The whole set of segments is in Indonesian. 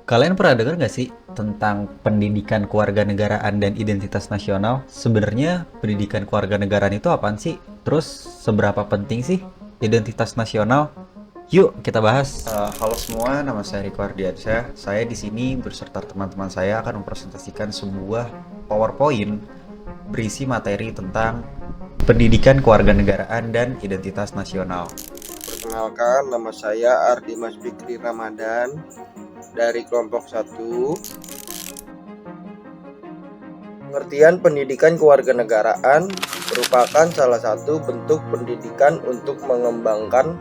Kalian pernah dengar nggak sih tentang pendidikan kewarganegaraan dan identitas nasional? Sebenarnya pendidikan kewarganegaraan itu apaan sih? Terus seberapa penting sih identitas nasional? Yuk kita bahas. Halo semua, nama saya Riko Ardiansyah. Saya di sini berserta teman-teman saya akan mempresentasikan sebuah PowerPoint berisi materi tentang pendidikan kewarganegaraan dan identitas nasional. Perkenalkan, nama saya Ardimas Fikri Ramadan dari kelompok 1. Pengertian pendidikan kewarganegaraan merupakan salah satu bentuk pendidikan untuk mengembangkan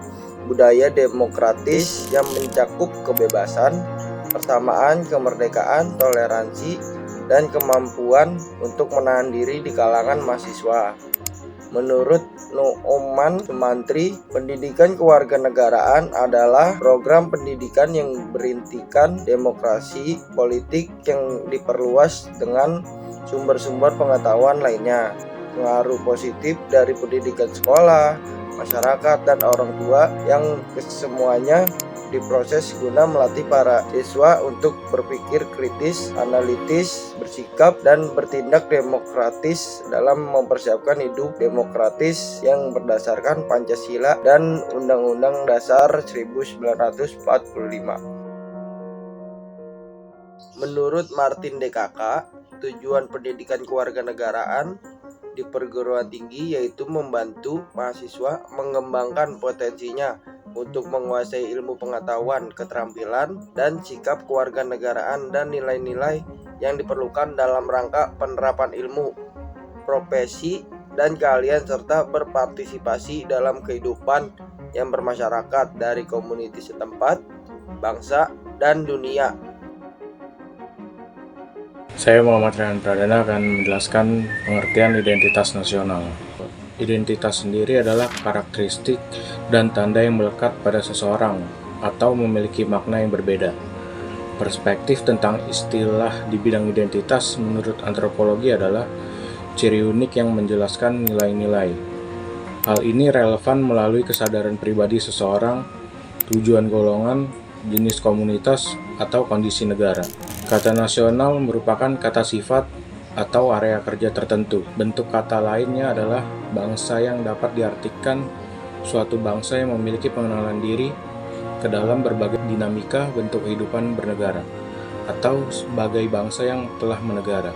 budaya demokratis yang mencakup kebebasan, persamaan, kemerdekaan, toleransi, dan kemampuan untuk menahan diri di kalangan mahasiswa. Menurut Nu'man Sumantri, pendidikan kewarganegaraan adalah program pendidikan yang berintikan demokrasi politik yang diperluas dengan sumber-sumber pengetahuan lainnya. Pengaruh positif dari pendidikan sekolah, masyarakat, dan orang tua yang kesemuanya diproses guna melatih para siswa untuk berpikir kritis, analitis, bersikap, dan bertindak demokratis dalam mempersiapkan hidup demokratis yang berdasarkan Pancasila dan Undang-Undang Dasar 1945. Menurut Martin DKK, tujuan pendidikan kewarganegaraan di perguruan tinggi yaitu membantu mahasiswa mengembangkan potensinya untuk menguasai ilmu pengetahuan, keterampilan, dan sikap kewarganegaraan dan nilai-nilai yang diperlukan dalam rangka penerapan ilmu, profesi, dan keahlian serta berpartisipasi dalam kehidupan yang bermasyarakat dari komunitas setempat, bangsa, dan dunia. Saya Muhammad Rehan Pradana akan menjelaskan pengertian identitas nasional. Identitas sendiri adalah karakteristik dan tanda yang melekat pada seseorang atau memiliki makna yang berbeda. Perspektif tentang istilah di bidang identitas menurut antropologi adalah ciri unik yang menjelaskan nilai-nilai. Hal ini relevan melalui kesadaran pribadi seseorang, tujuan golongan, jenis komunitas, atau kondisi negara. Kata nasional merupakan kata sifat atau area kerja tertentu. Bentuk kata lainnya adalah bangsa yang dapat diartikan suatu bangsa yang memiliki pengenalan diri ke dalam berbagai dinamika bentuk kehidupan bernegara atau sebagai bangsa yang telah menegara.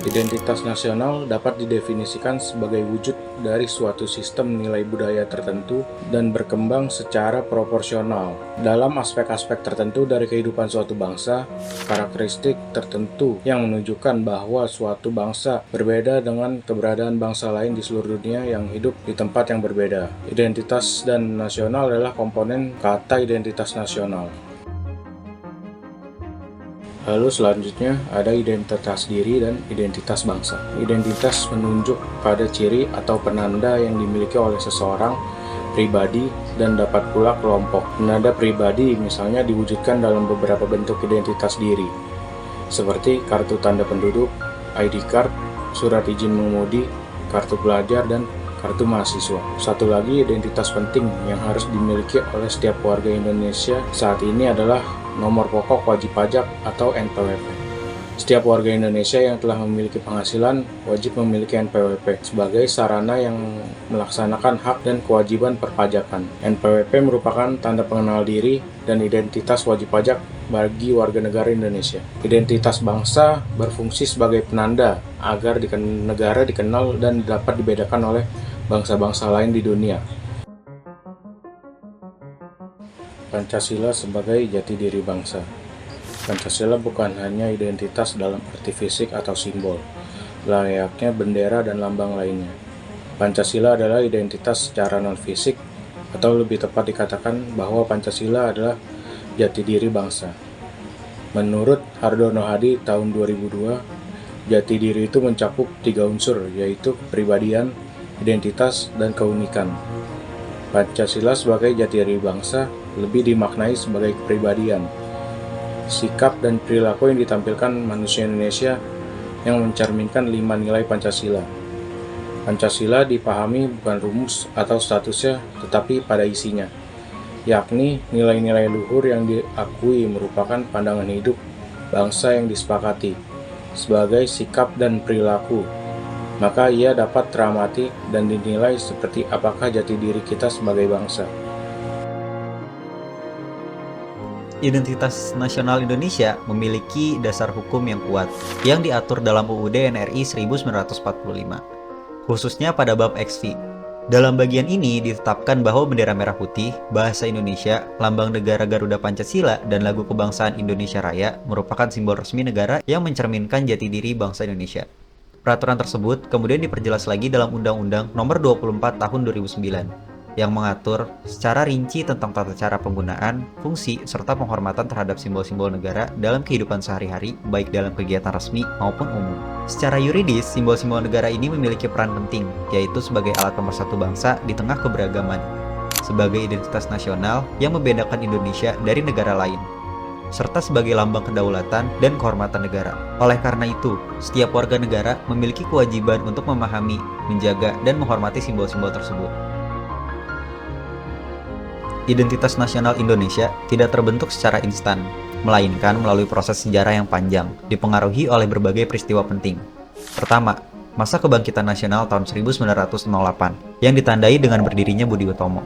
Identitas nasional dapat didefinisikan sebagai wujud dari suatu sistem nilai budaya tertentu dan berkembang secara proporsional. Dalam aspek-aspek tertentu dari kehidupan suatu bangsa, karakteristik tertentu yang menunjukkan bahwa suatu bangsa berbeda dengan keberadaan bangsa lain di seluruh dunia yang hidup di tempat yang berbeda. Identitas dan nasional adalah komponen kata identitas nasional. Lalu selanjutnya ada identitas diri dan identitas bangsa. Identitas menunjuk pada ciri atau penanda yang dimiliki oleh seseorang, pribadi, dan dapat pula kelompok. Penanda pribadi misalnya diwujudkan dalam beberapa bentuk identitas diri, seperti kartu tanda penduduk, ID card, surat izin mengemudi, kartu pelajar, dan kartu mahasiswa. Satu lagi identitas penting yang harus dimiliki oleh setiap warga Indonesia saat ini adalah nomor pokok wajib pajak atau NPWP. Setiap warga Indonesia yang telah memiliki penghasilan wajib memiliki NPWP sebagai sarana yang melaksanakan hak dan kewajiban perpajakan. NPWP merupakan tanda pengenal diri dan identitas wajib pajak bagi warga negara Indonesia. Identitas bangsa berfungsi sebagai penanda agar negara dikenal dan dapat dibedakan oleh bangsa-bangsa lain di dunia. Pancasila sebagai jati diri bangsa. Pancasila bukan hanya identitas dalam arti fisik atau simbol, layaknya bendera dan lambang lainnya. Pancasila adalah identitas secara non-fisik, atau lebih tepat dikatakan bahwa Pancasila adalah jati diri bangsa. Menurut Hardono Hadi tahun 2002, jati diri itu mencakup 3 unsur, yaitu kepribadian, identitas, dan keunikan. Pancasila sebagai jati diri bangsa lebih dimaknai sebagai kepribadian, sikap dan perilaku yang ditampilkan manusia Indonesia yang mencerminkan 5 nilai Pancasila. Pancasila dipahami bukan rumus atau statusnya, tetapi pada isinya. yakni nilai-nilai luhur yang diakui merupakan pandangan hidup bangsa yang disepakati sebagai sikap dan perilaku. Maka ia dapat teramati dan dinilai seperti apakah jati diri kita sebagai bangsa. Identitas nasional Indonesia memiliki dasar hukum yang kuat yang diatur dalam UUD NRI 1945, khususnya pada bab XV. Dalam bagian ini ditetapkan bahwa bendera merah putih, bahasa Indonesia, lambang negara Garuda Pancasila, dan lagu kebangsaan Indonesia Raya merupakan simbol resmi negara yang mencerminkan jati diri bangsa Indonesia. Peraturan tersebut kemudian diperjelas lagi dalam Undang-Undang Nomor 24 Tahun 2009 yang mengatur secara rinci tentang tata cara penggunaan, fungsi, serta penghormatan terhadap simbol-simbol negara dalam kehidupan sehari-hari, baik dalam kegiatan resmi maupun umum. Secara yuridis, simbol-simbol negara ini memiliki peran penting, yaitu sebagai alat pemersatu bangsa di tengah keberagaman, sebagai identitas nasional yang membedakan Indonesia dari negara lain, serta sebagai lambang kedaulatan dan kehormatan negara. Oleh karena itu, setiap warga negara memiliki kewajiban untuk memahami, menjaga, dan menghormati simbol-simbol tersebut. Identitas nasional Indonesia tidak terbentuk secara instan, melainkan melalui proses sejarah yang panjang, dipengaruhi oleh berbagai peristiwa penting. Pertama, masa kebangkitan nasional tahun 1908, yang ditandai dengan berdirinya Budi Utomo.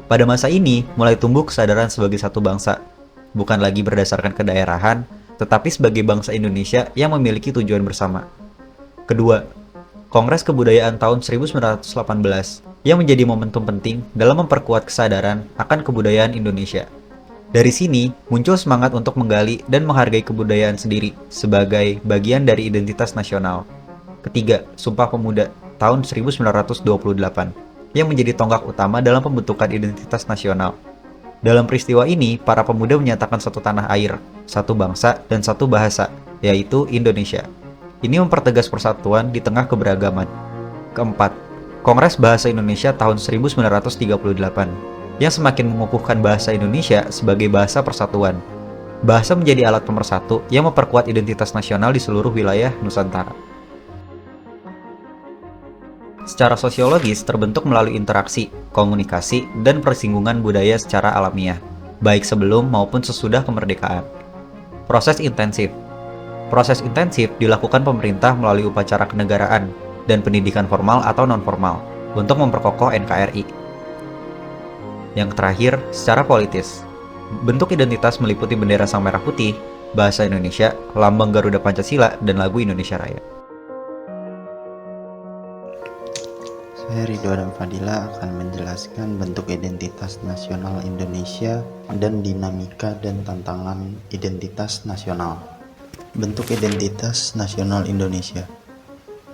Pada masa ini, mulai tumbuh kesadaran sebagai satu bangsa, bukan lagi berdasarkan kedaerahan, tetapi sebagai bangsa Indonesia yang memiliki tujuan bersama. Kedua, Kongres Kebudayaan tahun 1918 yang menjadi momentum penting dalam memperkuat kesadaran akan kebudayaan Indonesia. Dari sini, muncul semangat untuk menggali dan menghargai kebudayaan sendiri sebagai bagian dari identitas nasional. Ketiga, Sumpah Pemuda tahun 1928 yang menjadi tonggak utama dalam pembentukan identitas nasional. Dalam peristiwa ini, para pemuda menyatakan satu tanah air, satu bangsa, dan satu bahasa, yaitu Indonesia. Ini mempertegas persatuan di tengah keberagaman. Keempat, Kongres Bahasa Indonesia tahun 1938 yang semakin mengukuhkan bahasa Indonesia sebagai bahasa persatuan. Bahasa menjadi alat pemersatu yang memperkuat identitas nasional di seluruh wilayah Nusantara. Secara sosiologis terbentuk melalui interaksi, komunikasi, dan persinggungan budaya secara alamiah, baik sebelum maupun sesudah kemerdekaan. Proses intensif dilakukan pemerintah melalui upacara kenegaraan dan pendidikan formal atau non-formal untuk memperkokoh NKRI. Yang terakhir, secara politis. Bentuk identitas meliputi bendera Sang Merah Putih, bahasa Indonesia, lambang Garuda Pancasila, dan lagu Indonesia Raya. Saya Ridwan Fadila akan menjelaskan bentuk identitas nasional Indonesia dan dinamika dan tantangan identitas nasional. Bentuk identitas nasional Indonesia.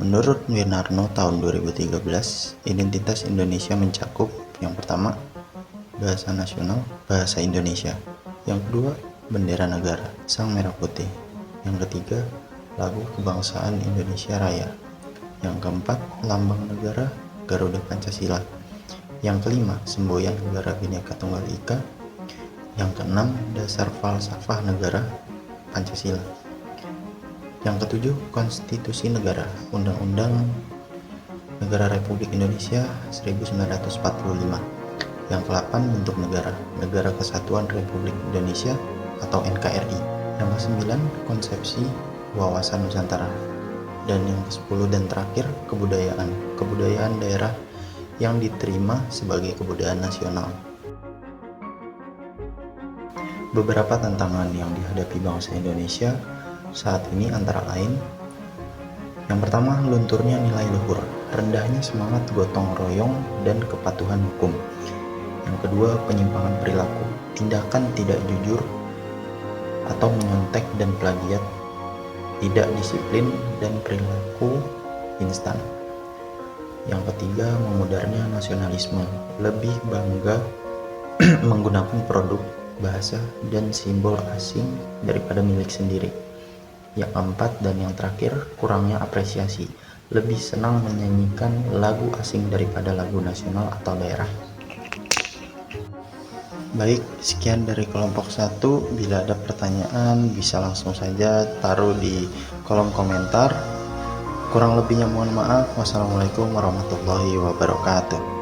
Menurut Winarno tahun 2013, identitas Indonesia mencakup yang pertama, bahasa nasional, bahasa Indonesia. Yang kedua, bendera negara, Sang Merah Putih. Yang ketiga, lagu kebangsaan Indonesia Raya. Yang keempat, lambang negara, Garuda Pancasila. Yang kelima, semboyan negara Bhinneka Tunggal Ika. Yang keenam, dasar falsafah negara, Pancasila. Yang ketujuh, konstitusi negara, Undang-Undang Negara Republik Indonesia 1945. Yang ke-8, bentuk negara, Negara Kesatuan Republik Indonesia atau NKRI. Yang ke-9, konsepsi wawasan Nusantara. Dan yang ke-10 dan terakhir, kebudayaan daerah yang diterima sebagai kebudayaan nasional. Beberapa tantangan yang dihadapi bangsa Indonesia saat ini antara lain, yang pertama, lunturnya nilai luhur, rendahnya semangat gotong royong dan kepatuhan hukum. Yang kedua, penyimpangan perilaku, tindakan tidak jujur atau menyontek dan plagiat, tidak disiplin dan perilaku instan. Yang ketiga, memudarnya nasionalisme, lebih bangga menggunakan produk, bahasa, dan simbol asing daripada milik sendiri. Yang keempat dan yang terakhir, kurangnya apresiasi, lebih senang menyanyikan lagu asing daripada lagu nasional atau daerah. Baik, sekian dari kelompok 1. Bila ada pertanyaan bisa langsung saja taruh di kolom komentar. Kurang lebihnya mohon maaf. Wassalamualaikum warahmatullahi wabarakatuh.